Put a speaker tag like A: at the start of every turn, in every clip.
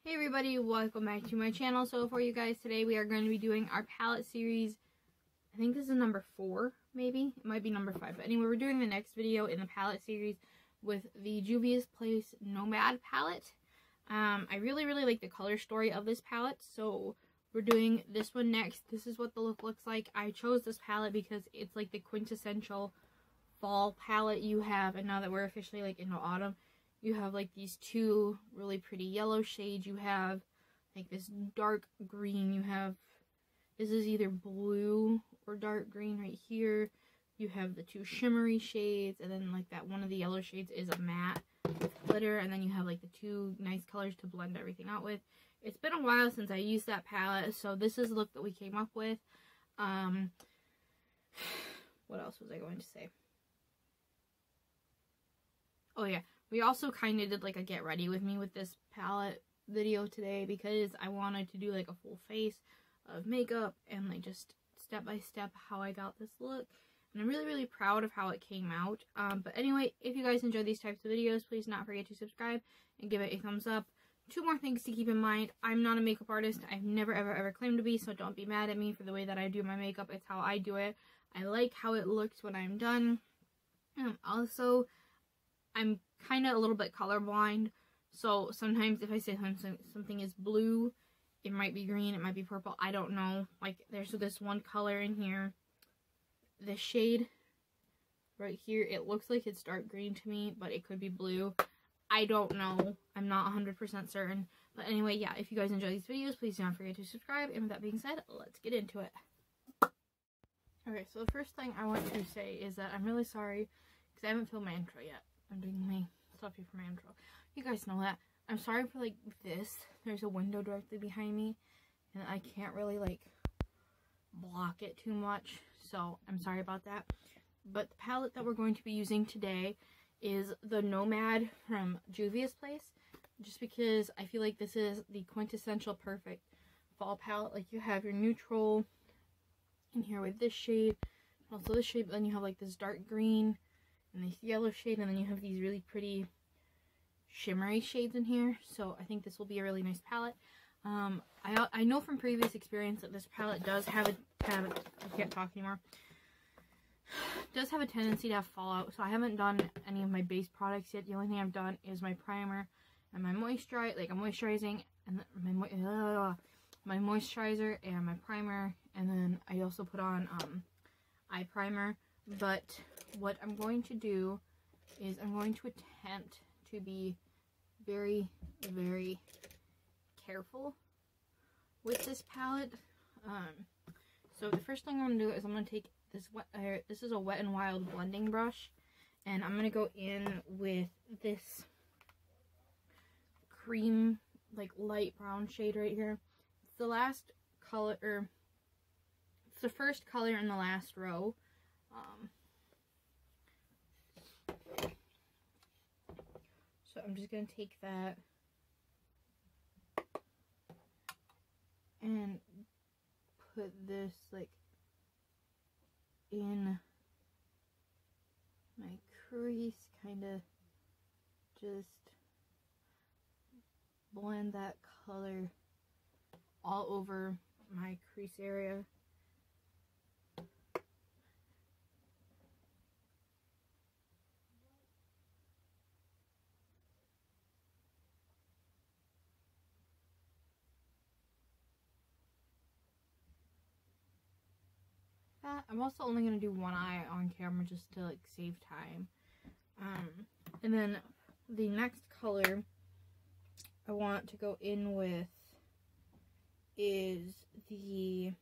A: Hey everybody, welcome back to my channel. So for you guys today, we are going to be doing our palette series. I think this is number 4, maybe. It might be number 5. But anyway, we're doing the next video in the palette series with the Juvias Place Nomad palette. I really like the color story of this palette, so we're doing this one next. This is what the look looks like. I chose this palette because it's like the quintessential fall palette you have, and now that we're officially like into autumn, you have like these two really pretty yellow shades. You have like this dark green. You have, this is either blue or dark green right here. You have the two shimmery shades, and then like that one of the yellow shades is a matte with glitter, and then you have like the two nice colors to blend everything out with. It's been a while since I used that palette, so this is the look that we came up with. What else was I going to say? Oh yeah. We also kind of did like a get ready with me with this palette video today because I wanted to do like a full face of makeup and like just step by step how I got this look. And I'm really proud of how it came out. But anyway, if you guys enjoy these types of videos, please not forget to subscribe and give it a thumbs up. 2 more things to keep in mind. I'm not a makeup artist. I've never ever claimed to be, so don't be mad at me for the way that I do my makeup. It's how I do it. I like how it looks when I'm done. Also, I'm kind of a little bit colorblind, so sometimes if I say something is blue, it might be green, it might be purple, I don't know. Like, there's this one color in here, this shade right here, it looks like it's dark green to me, but it could be blue. I don't know. I'm not 100% certain. But anyway, yeah, if you guys enjoy these videos, please don't forget to subscribe. And with that being said, let's get into it. Okay, so the first thing I want to say is that I'm really sorry because I haven't filmed my intro yet. I'm doing my stuff here for my intro. You guys know that. I'm sorry for like this. There's a window directly behind me, and I can't really like block it too much. So I'm sorry about that. But the palette that we're going to be using today is the Nomad from Juvias Place. Just because I feel like this is the quintessential perfect fall palette. Like, you have your neutral in here with this shade, also this shade, but then you have like this dark green and this yellow shade, and then you have these really pretty shimmery shades in here. So I think this will be a really nice palette. I know from previous experience that this palette does have I can't talk anymore. Does have a tendency to have fallout, so I haven't done any of my base products yet. The only thing I've done is my primer and my moisturizer, like I'm moisturizing, and my moisturizer and my primer, and then I also put on eye primer. But what I'm going to do is I'm going to attempt to be very careful with this palette. So the first thing I'm going to do is I'm going to take this this is a Wet n Wild blending brush, and I'm going to go in with this cream, like light brown shade right here. It's the last color, or it's the first color in the last row. So I'm just going to take that and put this like in my crease, kind of just blend that color all over my crease area. I'm also only going to do one eye on camera just to like save time. And then the next color I want to go in with is the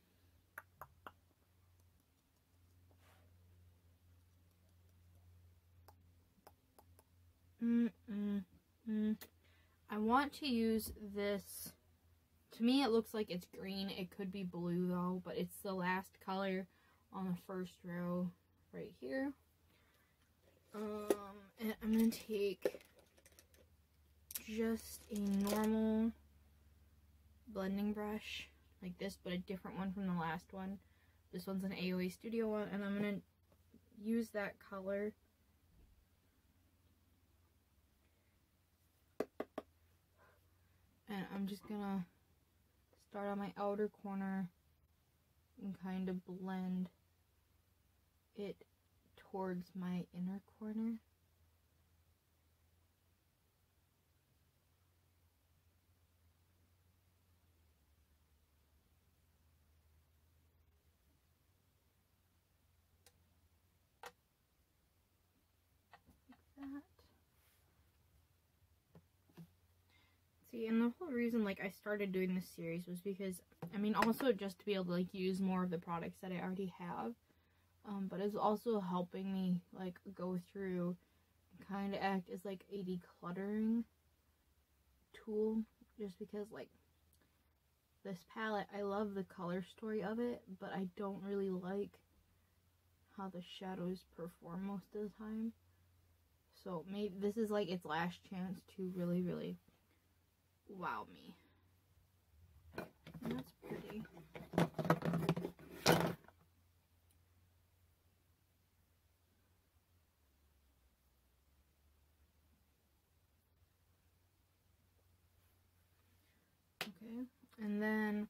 A: I want to use this. To me it looks like it's green. It could be blue though, but it's the last color on the first row right here. And I'm going to take just a normal blending brush like this, but a different one from the last one. This one's an AOA Studio one, and I'm going to use that color and And I'm just gonna start on my outer corner and kind of blend it towards my inner corner. See, and the whole reason like I started doing this series was because, I mean, also just to be able to like use more of the products that I already have, but it's also helping me like go through and kind of act as like a decluttering tool, just because like this palette, I love the color story of it, but I don't really like how the shadows perform most of the time. So maybe this is like its last chance to really wow me. And that's pretty. Okay, and then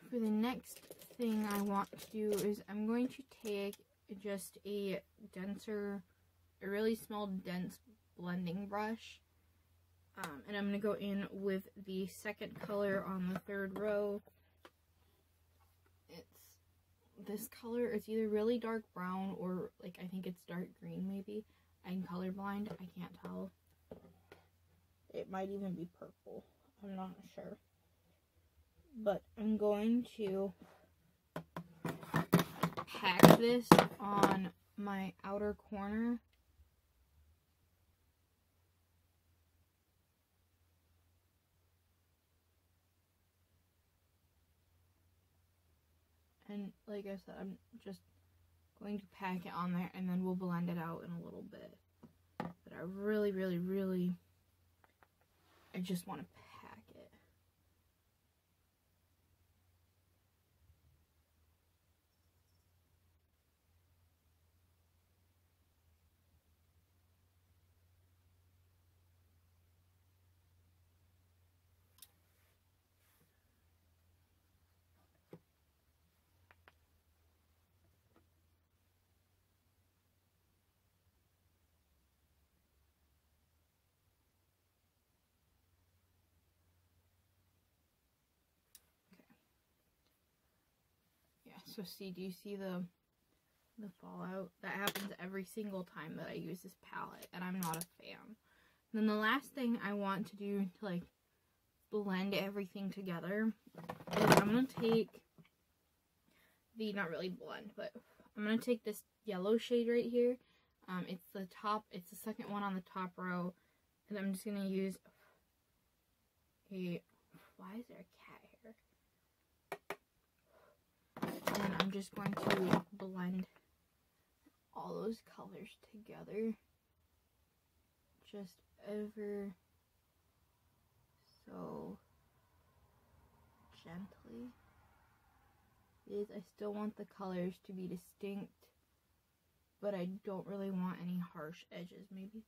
A: for the next thing I want to do is I'm going to take just a really small dense blending brush. And I'm going to go in with the second color on the third row. It's this color. It's either really dark brown or like I think it's dark green maybe. I'm colorblind. I can't tell. It might even be purple. I'm not sure. But I'm going to pack this on my outer corner. And like I said, I'm just going to pack it on there and then we'll blend it out in a little bit. But I really I just want to pack it. So see, do you see the fallout? That happens every single time that I use this palette, and I'm not a fan. And then the last thing I want to do to like blend everything together is I'm going to take not really blend, but I'm going to take this yellow shade right here. It's the second one on the top row, and I'm just going to use why is there a cat here? And I'm just going to blend all those colors together just ever so gently. I still want the colors to be distinct, but I don't really want any harsh edges. Maybe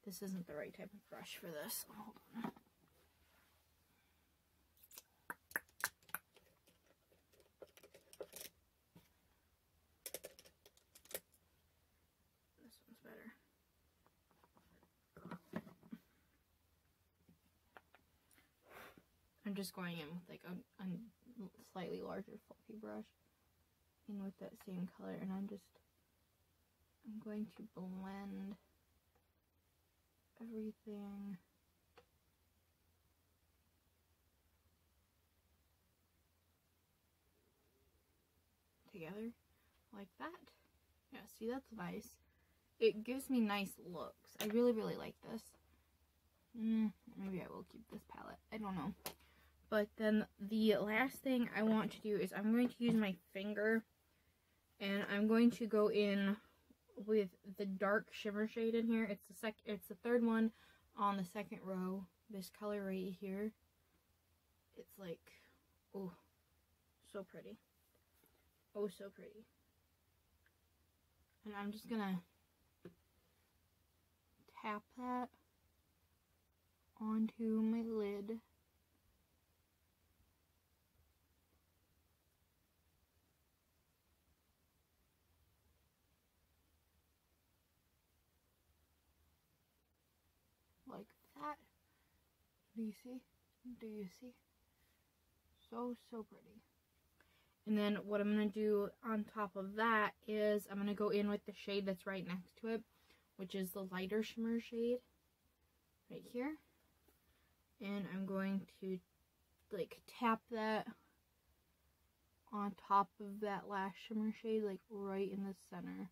A: this isn't the right type of brush for this. Hold on. I'm just going in with like a slightly larger fluffy brush in with that same color, and I'm going to blend everything together like that. Yeah, see, that's nice. It gives me nice looks. I really like this. Maybe I will keep this palette. I don't know. But then the last thing I want to do is I'm going to use my finger, and I'm going to go in with the dark shimmer shade in here. It's the third one on the second row. This color right here. It's like, oh, so pretty. Oh, so pretty. And I'm just gonna tap that onto my lid. Like that. Do you see? Do you see? So pretty. And then what I'm going to do on top of that is I'm going to go in with the shade that's right next to it, which is the lighter shimmer shade right here. And I'm going to like tap that on top of that last shimmer shade, like right in the center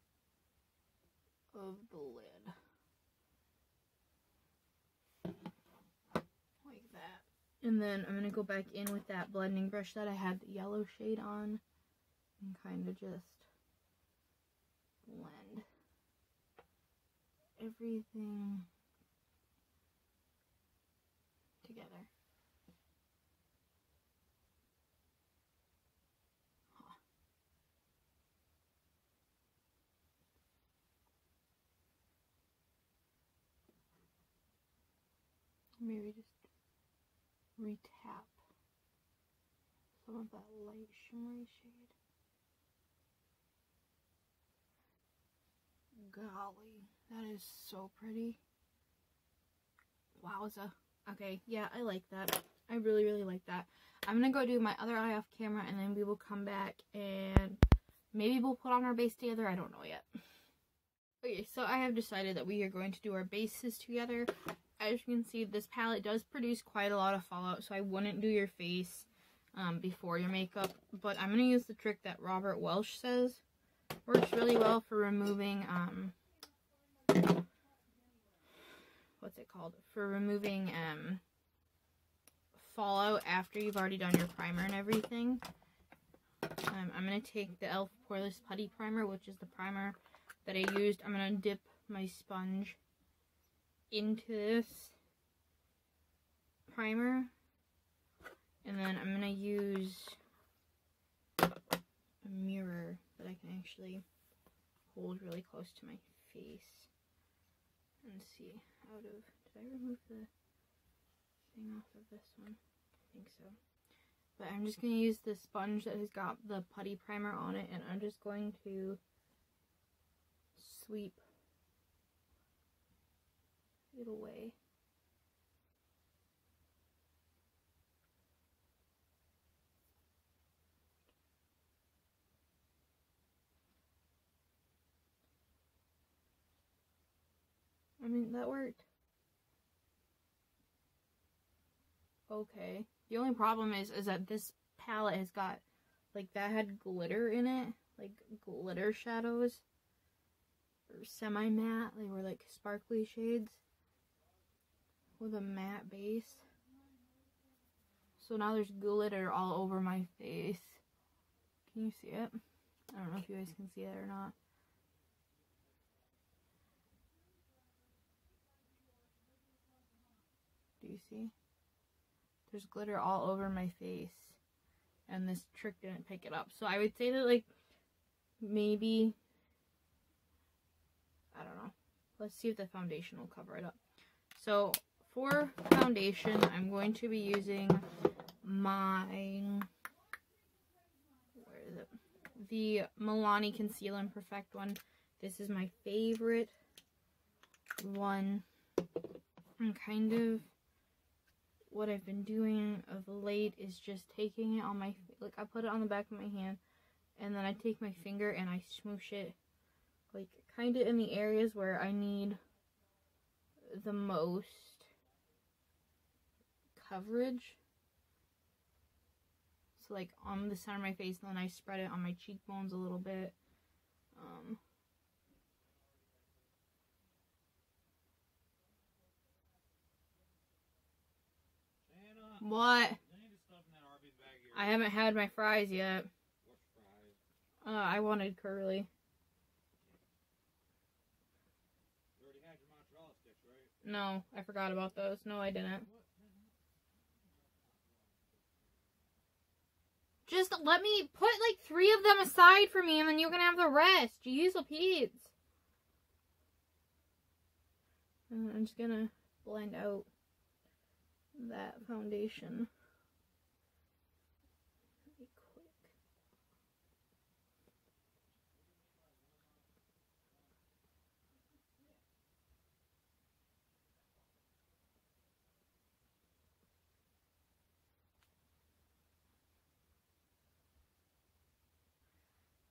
A: of the lid. Like that. And then I'm going to go back in with that blending brush that I had the yellow shade on and kind of just blend everything together. Maybe just retap some of that light shimmery shade. Golly, that is so pretty. Wowza. Okay, yeah, I like that. I really like that. I'm gonna go do my other eye off camera and then we will come back and maybe we'll put on our base together. I don't know yet. Okay, so I have decided that we are going to do our bases together. As you can see, this palette does produce quite a lot of fallout, so I wouldn't do your face before your makeup. But I'm going to use the trick that Robert Welsh says works really well for removing, what's it called? For removing fallout after you've already done your primer and everything. I'm going to take the e.l.f. Poreless Putty Primer, which is the primer that I used. I'm going to dip my sponge into this primer, and then I'm gonna use a mirror that I can actually hold really close to my face and see out of, did I remove the thing off of this one? I think so. But I'm just gonna use the sponge that has got the putty primer on it, and I'm just going to sweep it away. I mean, that worked. Okay. The only problem is that this palette has got, like, that had glitter in it. Like, glitter shadows. Or semi-matte. They were, like, sparkly shades with a matte base. So now there's glitter all over my face. Can you see it? I don't know if you guys can see it or not. Do you see? There's glitter all over my face. And this trick didn't pick it up. So I would say that, like, maybe, I don't know. Let's see if the foundation will cover it up. So for foundation, I'm going to be using my, where is it? The Milani Conceal and Perfect one. This is my favorite one. And kind of what I've been doing of late is just taking it on my, like, I put it on the back of my hand, and then I take my finger and I smoosh it, like, kind of in the areas where I need the most coverage. So, like, on the center of my face, and then I spread it on my cheekbones a little bit. What? I haven't had my fries yet.
B: What fries?
A: I wanted curly.
B: You already had your mozzarella sticks, right?
A: No, I forgot about those. No, I didn't. Just let me put like 3 of them aside for me, and then you can have the rest. Jeez, Pete. I'm just gonna blend out that foundation. Really quick.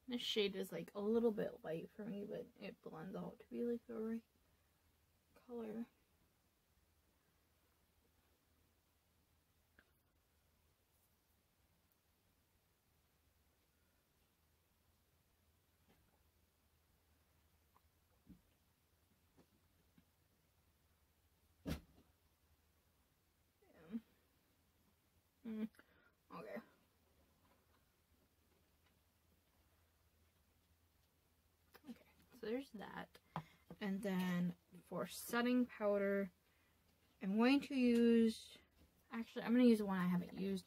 A: This shade is like a little bit light for me, but it blends out to be like the right color. Okay. Okay, so there's that. And then for setting powder, I'm going to use, actually, I'm going to use one I haven't used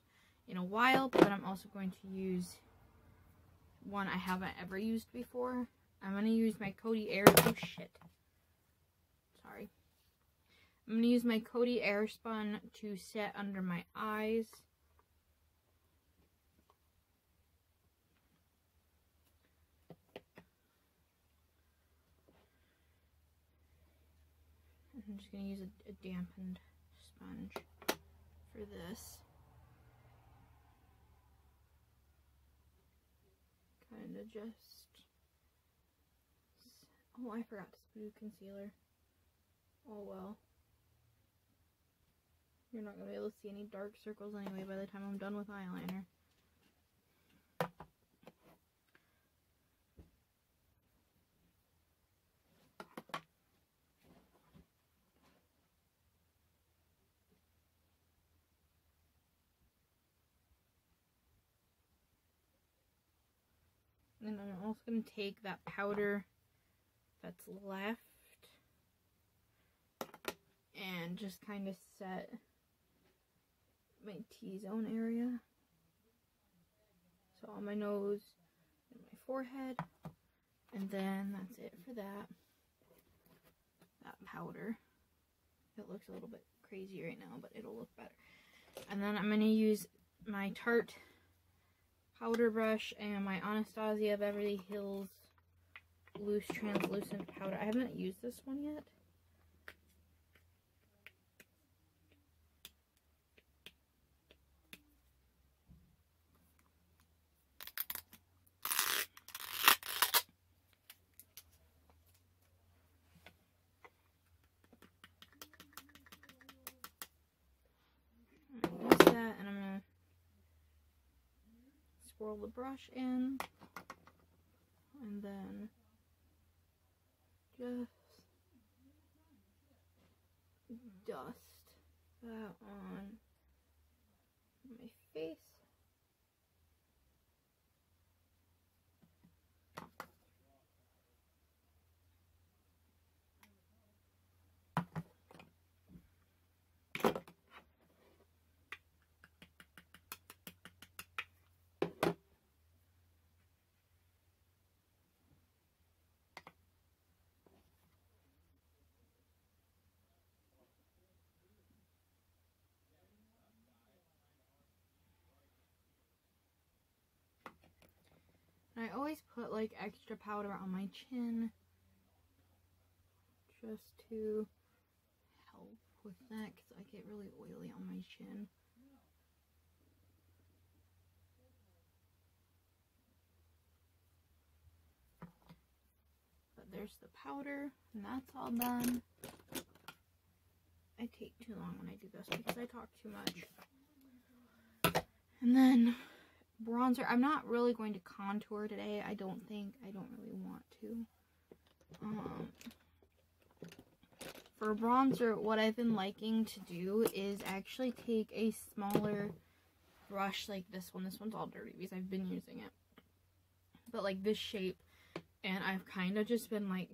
A: in a while, but I'm also going to use one I haven't ever used before. I'm going to use my Coty Air, oh shit. Sorry. I'm going to use my Coty Airspun to set under my eyes. I'm just going to use a dampened sponge for this. Kind of just... Oh, I forgot to do concealer. Oh well. You're not going to be able to see any dark circles anyway by the time I'm done with eyeliner. And I'm also going to take that powder that's left and just kind of set my T-zone area. So on my nose and my forehead. And then that's it for that. That powder. It looks a little bit crazy right now, but it'll look better. And then I'm going to use my Tarte powder brush and my Anastasia Beverly Hills loose translucent powder. I haven't used this one yet. Use that, and I'm gonna swirl the brush in, and then just dust that on my face. And I always put like extra powder on my chin just to help with that because I get really oily on my chin. But there's the powder, and that's all done. I take too long when I do this because I talk too much. And then bronzer. I'm not really going to contour today. I don't think. I don't really want to. For bronzer, what I've been liking to do is actually take a smaller brush like this one. This one's all dirty because I've been using it. But like this shape. And I've kind of just been like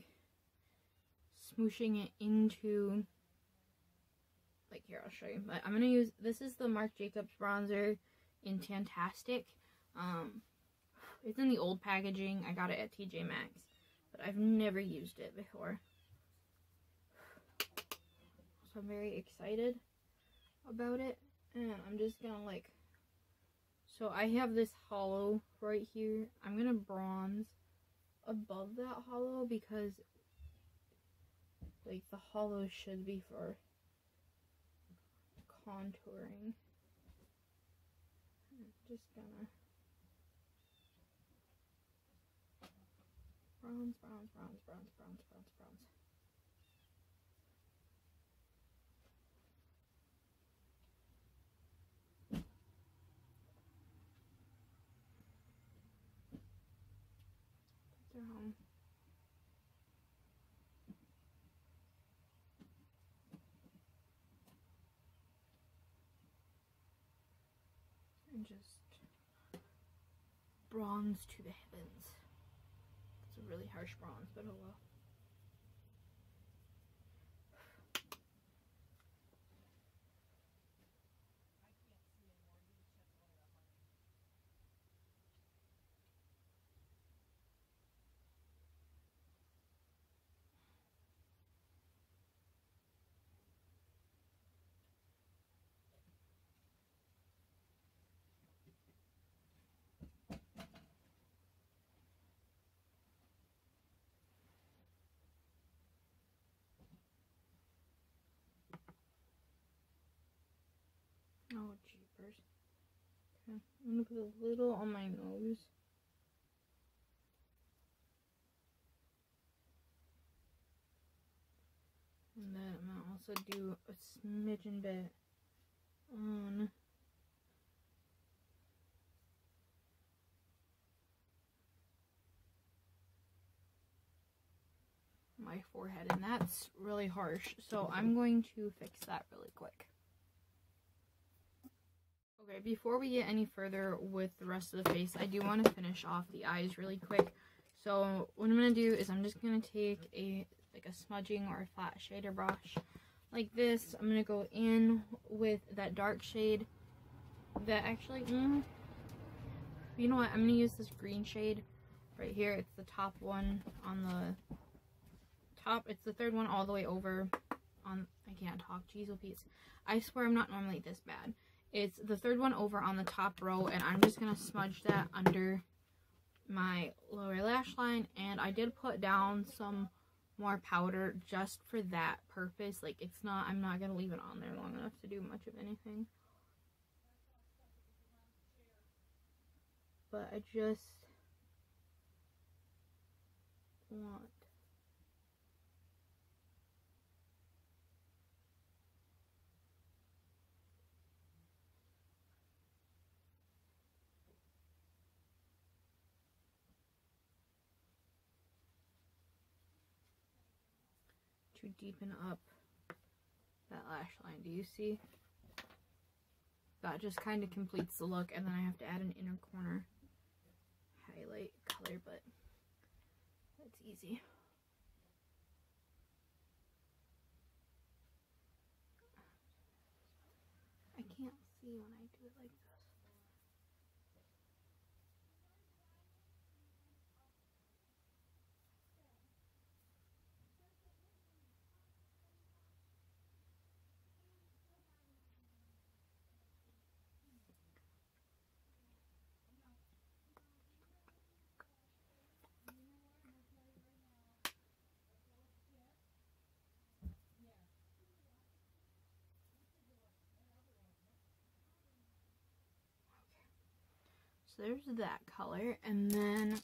A: smooshing it into, like, here, I'll show you. But I'm going to use, this is the Marc Jacobs bronzer in Tantastic. It's in the old packaging. I got it at TJ Maxx, but I've never used it before. So I'm very excited about it. And I'm just gonna like, so I have this hollow right here. I'm gonna bronze above that hollow because like the hollow should be for contouring. I'm just gonna bronze. Down. And just bronze to the heavens. It's a really harsh bronze, but oh well. Oh, jeepers. Okay, I'm gonna put a little on my nose. And then I'm gonna also do a smidgen bit on my forehead, and that's really harsh, so I'm going to fix that really quick. Okay, before we get any further with the rest of the face, I do want to finish off the eyes really quick. So what I'm going to do is I'm just going to take a smudging or a flat shader brush like this. I'm going to go in with that dark shade that actually, you know what, I'm going to use this green shade right here. It's the top one on the top. It's the third one all the way over on, I can't talk, jeez oh Pete. I swear I'm not normally this bad. It's the third one over on the top row, and I'm just going to smudge that under my lower lash line. And I did put down some more powder just for that purpose. Like, it's not, I'm not going to leave it on there long enough to do much of anything. But I just want to deepen up that lash line. Do you see? That just kind of completes the look, and then I have to add an inner corner highlight color, but that's easy. I can't see when I do it like this. So there's that color, and then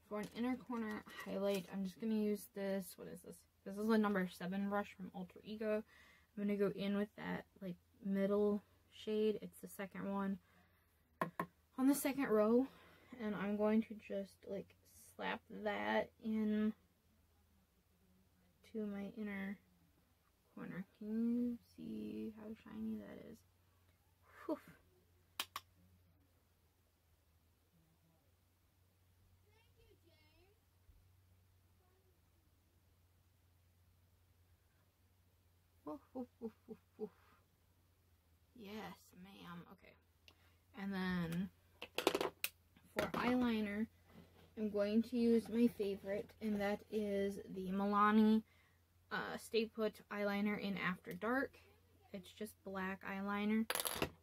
A: for an inner corner highlight, I'm just going to use this, what is this? This is a number 7 brush from Alter Ego. I'm going to go in with that, like, middle shade. It's the second one on the second row, and I'm going to just, like, slap that in to my inner corner. Can you see how shiny that is? Whew. Yes, ma'am. Okay. And then for eyeliner, I'm going to use my favorite, and that is the Milani Stay Put eyeliner in After Dark. It's just black eyeliner.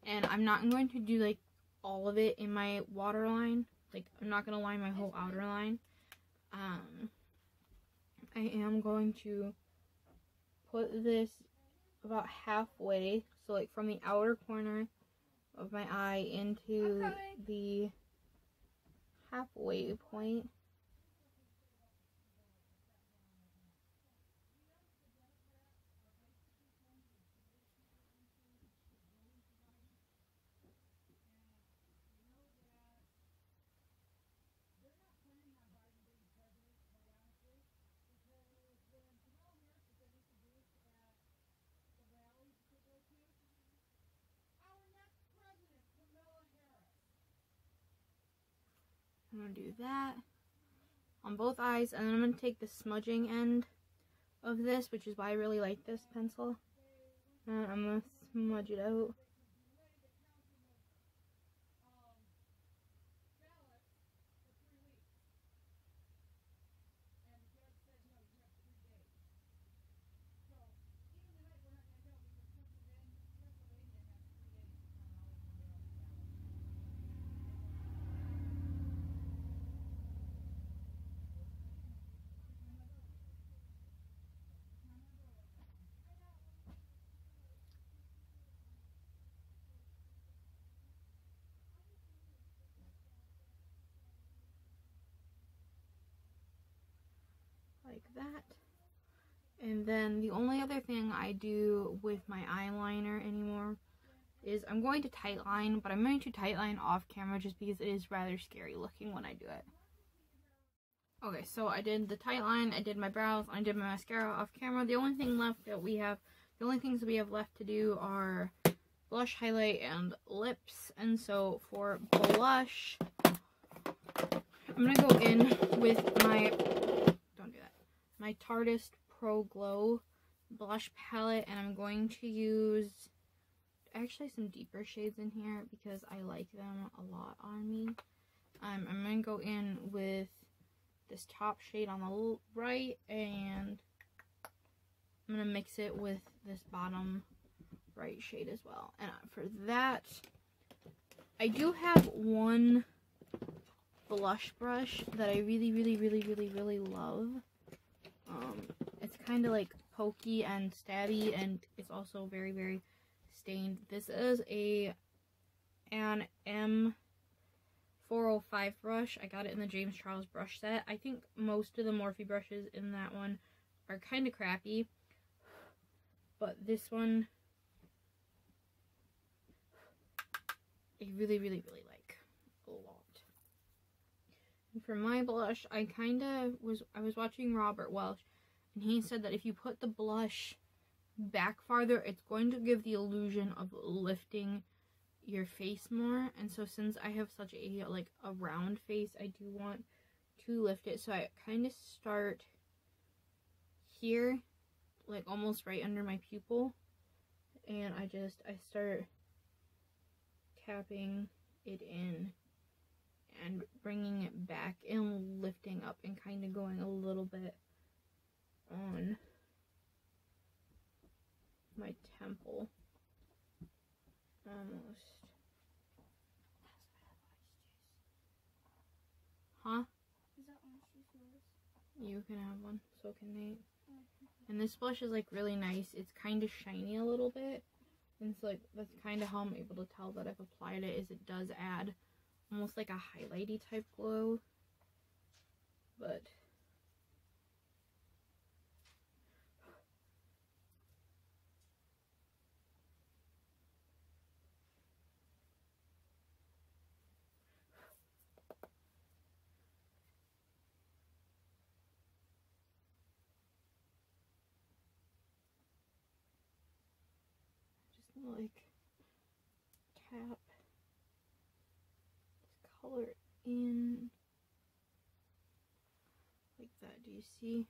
A: And I'm not going to do like all of it in my waterline. Like, I'm not going to line my whole outer line. I am going to put this about halfway. So like from the outer corner of my eye into the halfway point. I'm going to do that on both eyes, and then I'm going to take the smudging end of this, which is why I really like this pencil, and I'm going to smudge it out. Like that. And then the only other thing I do with my eyeliner anymore is I'm going to tightline, but I'm going to tightline off camera just because it is rather scary looking when I do it. Okay, so I did the tightline, I did my brows, I did my mascara off camera. The only things that we have left to do are blush, highlight, and lips. And so for blush, I'm gonna go in with my my Tarteist Pro Glow blush palette, and I'm going to use actually some deeper shades in here because I like them a lot on me. I'm going to go in with this top shade on the right, and I'm going to mix it with this bottom right shade as well. And for that, I do have one blush brush that I really love. It's kind of like pokey and stabby, and it's also very stained. This is an M405 brush. I got it in the James Charles brush set. I think most of the Morphe brushes in that one are kind of crappy, but this one I really like a lot. And for my blush, I was watching Robert Welch, and he said that if you put the blush back farther, it's going to give the illusion of lifting your face more. And so since I have such a round face, I do want to lift it. So I kind of start here, like almost right under my pupil, and I start tapping it in and bringing it back and lifting up and kind of going a little bit on my temple. Almost. Huh?
C: Is that one she's yours?
A: You can have one, so can Nate. And this blush is like really nice. It's kind of shiny a little bit. And so like that's kind of how I'm able to tell that I've applied it, is it does add almost like a highlighty type glow. But just like tap this color in like that. Do you see?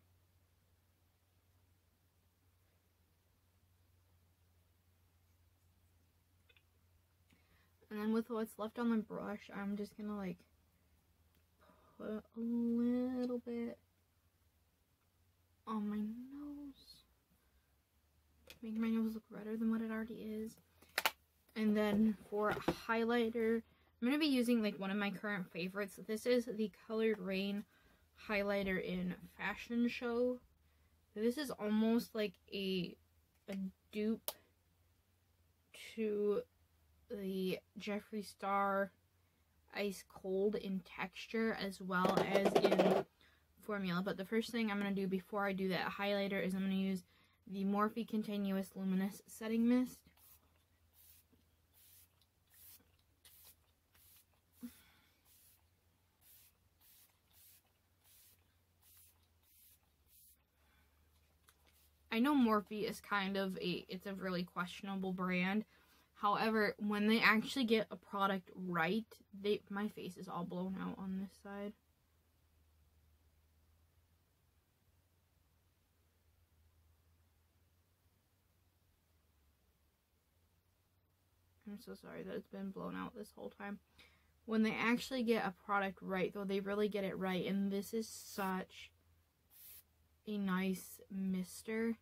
A: And then with what's left on the brush, I'm just gonna like put a little bit on my nose. Make my nose look redder than what it already is. And then for highlighter, I'm going to be using like one of my current favorites. This is the Colored Rain highlighter in Fashion Show. This is almost like a dupe to the Jeffree Star Ice Cold in texture as well as in formula. But the first thing I'm going to do before I do that highlighter is I'm going to use the Morphe Continuous Luminous Setting Mist. I know Morphe is kind of it's a really questionable brand. However, when they actually get a product right, my face is all blown out on this side. I'm so sorry that it's been blown out this whole time. When they actually get a product right, though, they really get it right. And this is such a nice mister.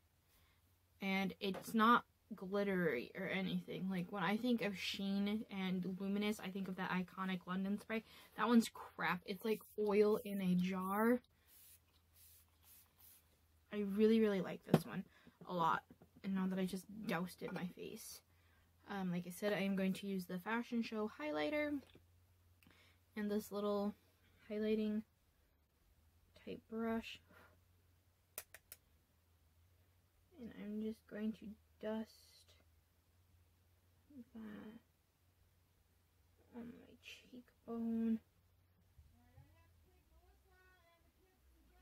A: And it's not glittery or anything. Like, when I think of sheen and luminous, I think of that iconic London spray. That one's crap. It's like oil in a jar. I really, really like this one a lot. And now that I just doused it in my face. Like I said, I am going to use the Fashion Show highlighter and this little highlighting type brush. And I'm just going to dust that on my cheekbone.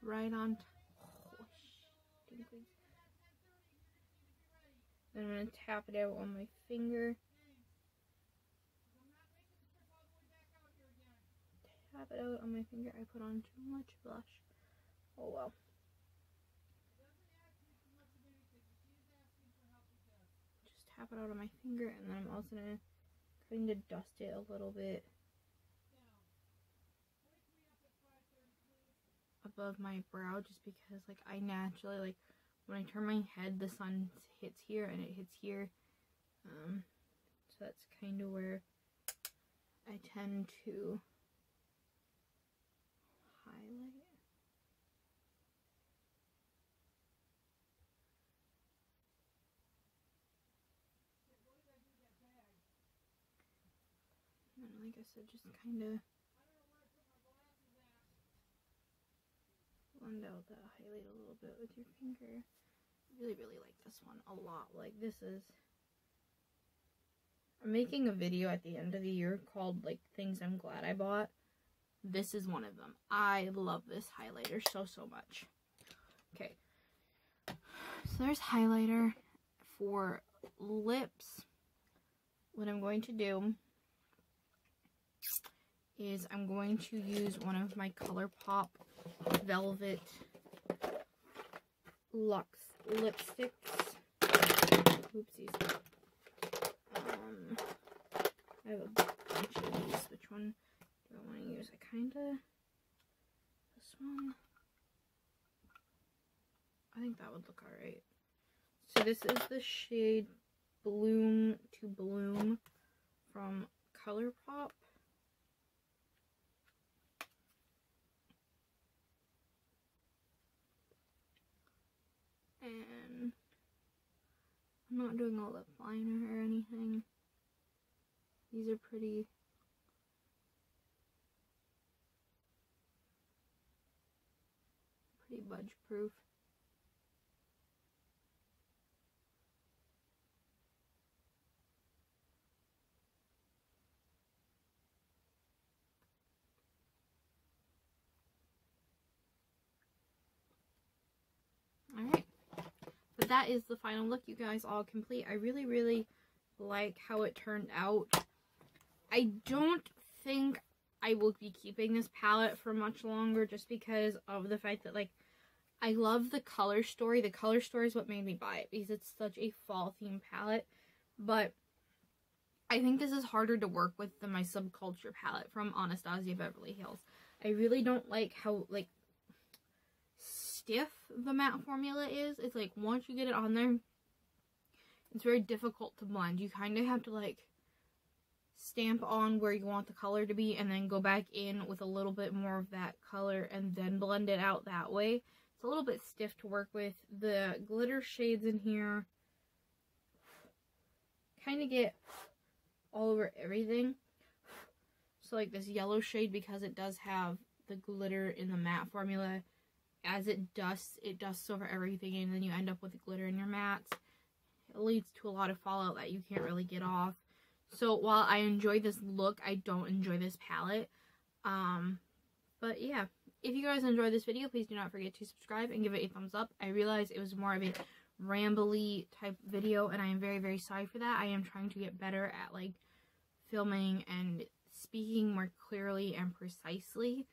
A: Right on top. Then I'm going to tap it out on my finger. Tap it out on my finger. I put on too much blush. Oh well. Just tap it out on my finger, and then I'm also going to kind of dust it a little bit above my brow, just because like I naturally, like, when I turn my head, the sun hits here and it hits here. So that's kind of where I tend to highlight. And like I said, just kind of blend out that highlight a little bit with your finger. I really, really like this one a lot. Like, this is... I'm making a video at the end of the year called, like, things I'm glad I bought. This is one of them. I love this highlighter so, so much. Okay. So there's highlighter. For lips, what I'm going to do is I'm going to use one of my ColourPop Velvet Luxe lipsticks. Oopsies. I have a bunch of these. Which one do I want to use? I kinda... This one. I think that would look alright. So this is the shade Bloom to Bloom from ColourPop. And I'm not doing a lip liner or anything. These are pretty budge proof. Alright. But that is the final look, you guys, all complete. I really, really like how it turned out. I don't think I will be keeping this palette for much longer, just because of the fact that, like, I love the color story. The color story is what made me buy it, because it's such a fall theme palette. But I think this is harder to work with than my Subculture palette from Anastasia Beverly Hills. I really don't like how, like, stiff the matte formula is. It's like, once you get it on there, it's very difficult to blend. You kind of have to like stamp on where you want the color to be and then go back in with a little bit more of that color and then blend it out that way. It's a little bit stiff to work with. The glitter shades in here kind of get all over everything. So like this yellow shade, because it does have the glitter in the matte formula, as it dusts over everything, and then you end up with the glitter in your mattes. It leads to a lot of fallout that you can't really get off. So while I enjoy this look, I don't enjoy this palette. But yeah, if you guys enjoyed this video, please do not forget to subscribe and give it a thumbs up. I realize it was more of a rambly type video, and I am very, very sorry for that. I am trying to get better at like filming and speaking more clearly and precisely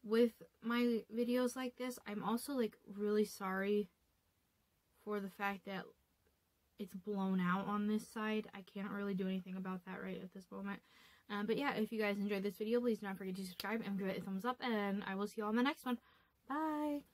A: with my videos like this. I'm also like really sorry for the fact that it's blown out on this side. I can't really do anything about that right at this moment. But yeah, if you guys enjoyed this video, please do not forget to subscribe and give it a thumbs up, and I will see you all in the next one. Bye!